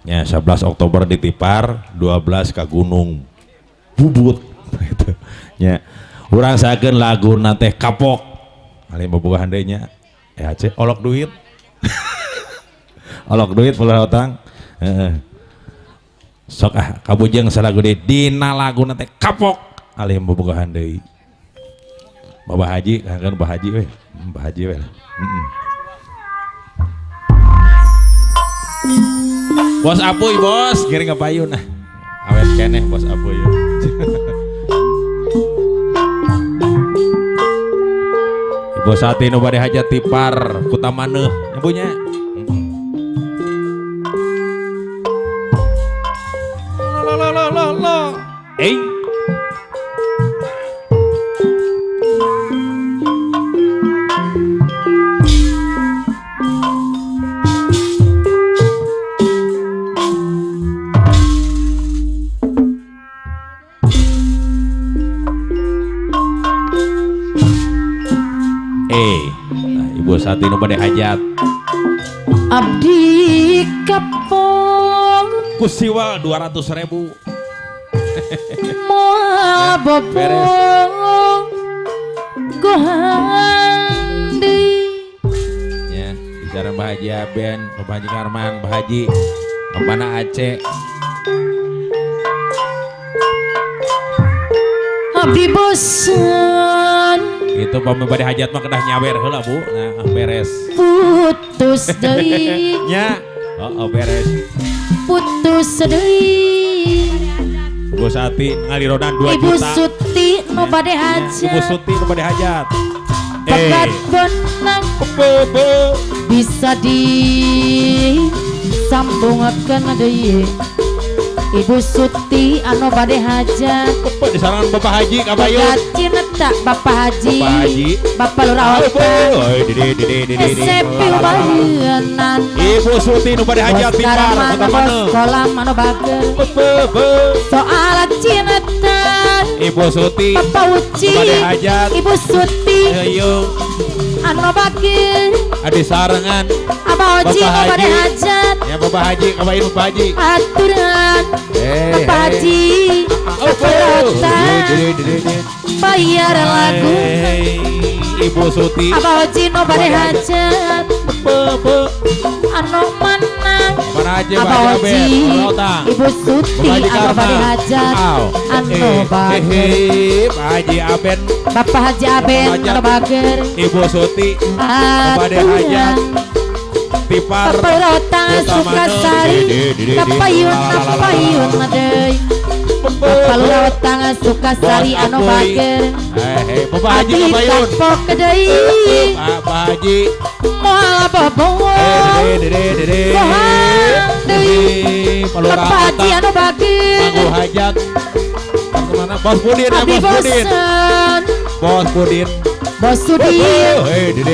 Ya 11 Oktober di Tipar, 12 ke Gunung Bubut gitu. Ya. Urang sakeun lagu teh kapok. Ali bobogoh handainya. Aceh olok duit. Olok duit pula utang. Heeh. Sok kabujeng salagu deui dina lagu teh kapok. Ali bobogoh handai. Babah Haji, kan Babah Haji we. Babah Haji we. Bos Apuy bos, giring ke payun nah. Awet keneh bos Apuy. Ibu Sati nu bade hajat Tipar Kutamaneuh nyebunya. Lo. Nah, Ibu Sati nu bade hajat abdi kapong kusiwa 200.000 moal bobong gohandi ya bicara Mbah Haji Aben, Mbah Haji Karman, Mbah Haji Bampana Aceh abdi bosan itu pembadi hajat mah kedah nyawer heula Bu. Nah beres putus deui nya beres putus deui Ibu Sati ngalironan 2 Ibu juta Suti nu bade Ibu hajat Suti nu bade hajat pegat benang bisa disambungkeun deui Ibu Suti anu bade hajat di sarangan Bapak Haji kabayun pegat cineta Bapak Haji Bapak Haji Bapak Lurah SMP baheunnan Ibu Suti nu bade hajat Tipar Kutamaneuh kolam anu bager soal cineta Ibu Suti Bapak Uci nu bade hajat Ibu Suti ayo anu bager adi sarangan Abah Haji Bapak nu bade Haji. hajat ya Bapak Haji kabayun Bapak Haji aturan Bapak Haji bayar lagu Ibu Suti Abah Haji nu bade hajat anu manang Bapak Haji Abah Haji Ibu Suti anu bade hajat anu bager Pak Haji Aben Bapak Haji Aben anu bager Ibu Suti bade hajat Tipar Bapak Rotang Sukasari Kapayun deui Bapak Rotang Sukasari anu bager Bapak Haji Adi kabayun kapok deui Pak Haji moal bobong gohang deui Bapak Haji anu bager Manggu hajat kemana Bos Pudin abdi Bos Pudin bosan Bos Pudin Bos Sudin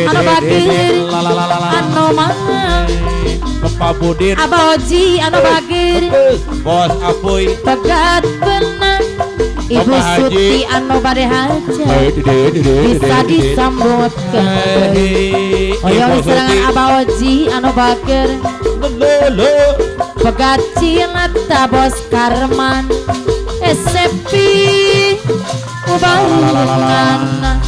anu bager anu mangan Bapak Pudin Abah Haji anu bager Bos Apuy pegat benang Ibu Bapak Haji. Suti anu bade hajat bisa disambutkeun oyong serangan Abah Haji anu bager pegat cineta Bos Karman SMP ubaheunana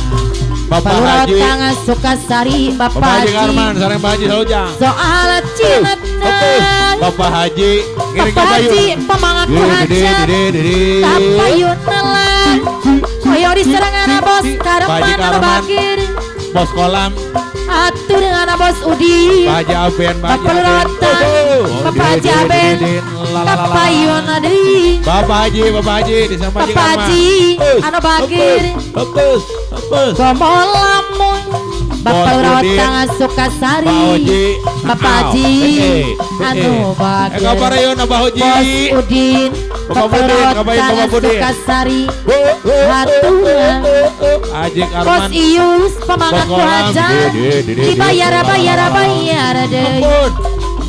Bapak Haji Tangan Sukasari Bapak Bapak Haji Haji Karman sareng Pak Haji Saujang soal cineta Bapak Haji ngiring Bapak Haji kabayun pemangaku hajat kapayun nelan hoyong diserangan Bos Karman anu bager Bos Kolam atur dengan Bos Udi Pak Haji Aben Bapak Rotang Bapak Haji Aben kapayun deui Bapak Haji disampaikan Bapak Haji anu bager gomol lamun Bapak Rotang Sukasari Bapak Haji anu bager kabareun Abah Haji Bos Udin Bapak Rotang Sukasari haturan Haji Bos Karman Ius pemangaku hajat dibayar deui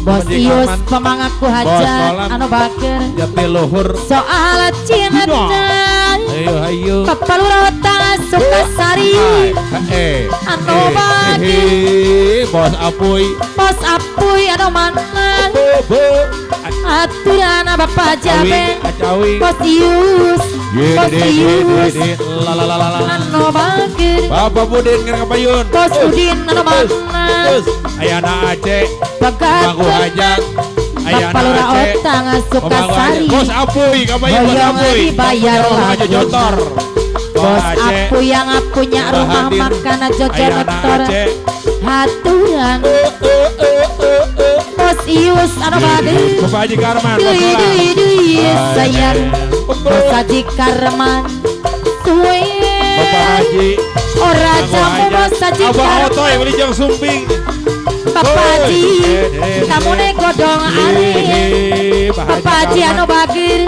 Bos Ius pemangaku hajat anu bager jati luhur soal cineta ayo Bapak Rotang Sukasari anu bager Bos Apuy Bos Apuy anu manang aturan Bapak Jabe Acawi Posius anu bagir Bapak Budin kena kapayun Bos Udin anu magna Ayana Aceh Bagat Bangku Hajat Bapak Lura Otang Sukasari Bos Apuy kapayun Bos Boyong Apuy dibayar Aja Jotor Bos Apu yang punya rumah makan Jojo Nektor Haturan Bos Ius anu bagir Bapak Haji Karman Duh sayang Bos Haji Karman Suwe Bapak Haji Ora jamu Bos Haji Abah Karman Otoy beli jang sumping Bapak Haji Tamune godong are Bapak Haji anu bagir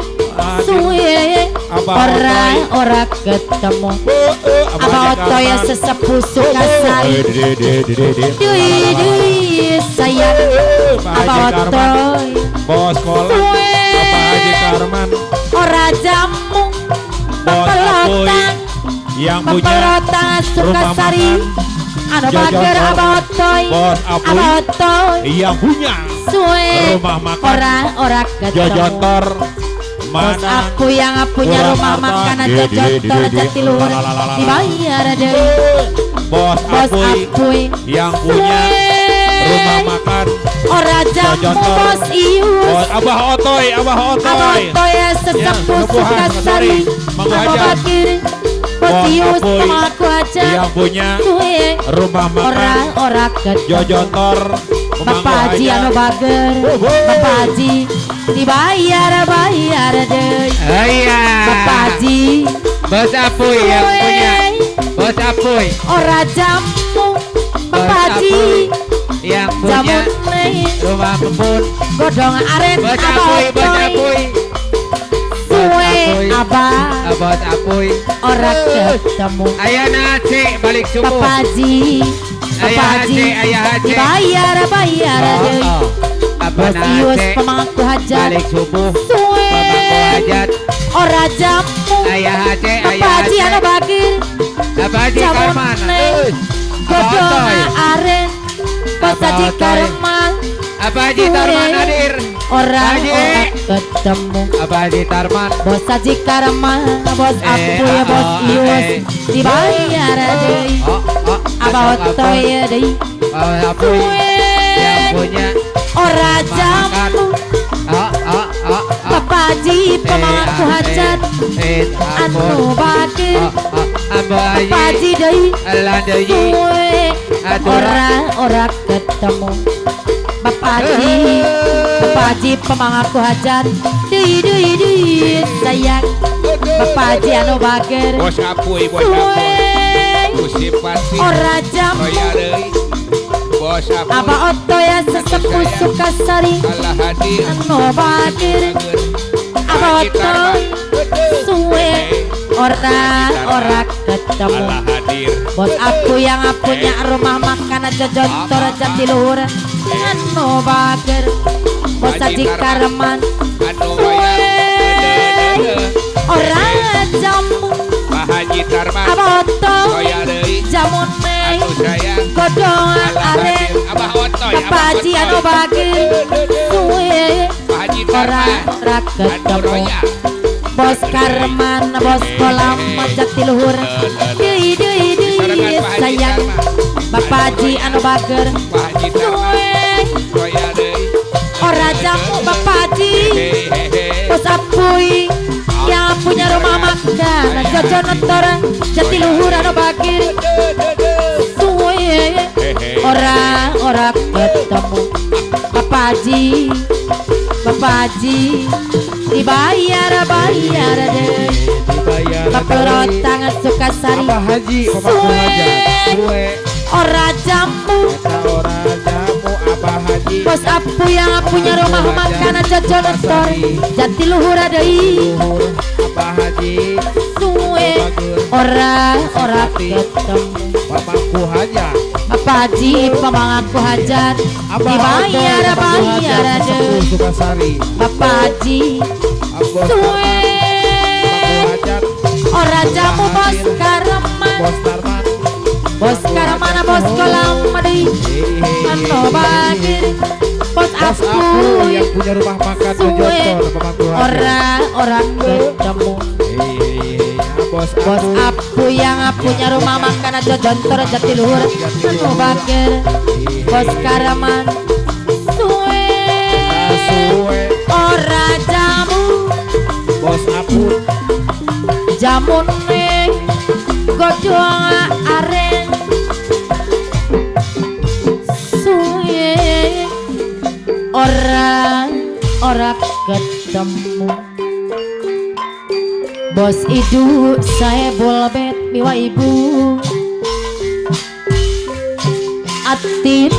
Suwe Ora ketemu Abah Otoy sesepuh Sukasari Duh sayang Abah Otoy Bos Kolan Bapak Haji Karman Ora jamu Bos Apuy yang punya Pepelotang Sukasari Anu bagir Abah Otoy Bos Apuy Abah Otoy yang punya Suwe rumah makan Ora ketemu Jojotor Bos mana Apu yang punya rumah makan Jojotor Jatiluhur dibayar deui Bos Bos Apuy Apuy yang punya rumah makan Ora jamu Bos Ius Bos Abah Otoy Abah Otoy sesepuh Sukasari Abah Bakir Bos Ius pemaku aja yang punya Suwe rumah makan Ora ketemu Jojotor Bapak Haji anu bager Bapak Haji dibayar deui Iya. Bapak Haji Bos Apuy yang punya. Bos Apuy Ora jamu Bapak Haji yang jamu punya rumah kebun. godong aren Bos Abah Apuy, Bos Otoy Apuy. Suwe Apuy. Abah Bos Apuy. ora ketemu Ayah nasi balik subuh. Bapak Haji Bapak Haji Ayah Haji. dibayar deui Abah Bos Ius nasi pemangku hajat balik subuh. Suwe Pemangku hajat. ora jamu Ayah Haji, Bapak Ayah Haji Haji. anu bagir Abah Haji jamu Karman. neng godong Otoy. aren Bos Abah Haji Otoy. Karman Abah Haji Tarman hadir. ora Haji. ketemu Abah Haji Tarman. Bos Haji Karman Bos Apu ya Bos Ius dibayar deui Abah Otoy deui Bos Apuy yang punya ora jamu Bapak Haji pemangku hajat anu bagir Abah Bapak Haji Haji deui Allah deui. Suwe ora ketemu Bapak Haji pemangku hajat deui sayang Bapak Haji anu bagir Bos Apuy Suwe musim pasti ora jamu Bos Apuy Abah Otoy sesepuh Sukasari Allah hadir anu bagir Abah Otoy Suwe ora ketemu Allah hadir Bos Apu yang punya rumah makan Jojotor Jatiluhur anu bagir Bos Haji Karman Suwe ora jamu Pak Haji Tarman Abah Otoy Koya deui jamu neng anu sayang godong Allah aren hadir Abah Otoy Bapak Haji anu bagir Suwe Pak Haji ora Tarman anu ketemu royal Bos Karman Bos Kolam Jatiluhur deui sayang Bapak Haji anu bager Pak Haji Tarman Suwe Koya deui ora jamu Bapak Haji Bos Apuy yang punya rumah makan Jojo Nektor Jatiluhur anu bagir Suwe ora ketemu Bapak Haji dibayar deui Bapak Lorotang Sukasari Abah Haji Suwe ora jamu Abah Haji Bos Apu yang punya rumah makan Jojo Nektor Jatiluhur deui Abah Haji Suwe ora ketemu Pamangku Hajat. Bapak Haji pemangku hajat dibayar deui Sukasari. Bapak Haji Suwe Hajat. ora jamu Bos Karman Bos Tarman. Bos Karamana bos kolam madi anu bagir bos Apuy yang punya rumah makan suwe Jotor pemangku orang ketemu bos bos Apuy yang punya rumah makan Jojontor Jatiluhur anu bagir bos Karaman suwe ora jamu bos Apuy jamun ning gojong areng suwe ora ketemu bos Idu saya bolbet miwa ibu atin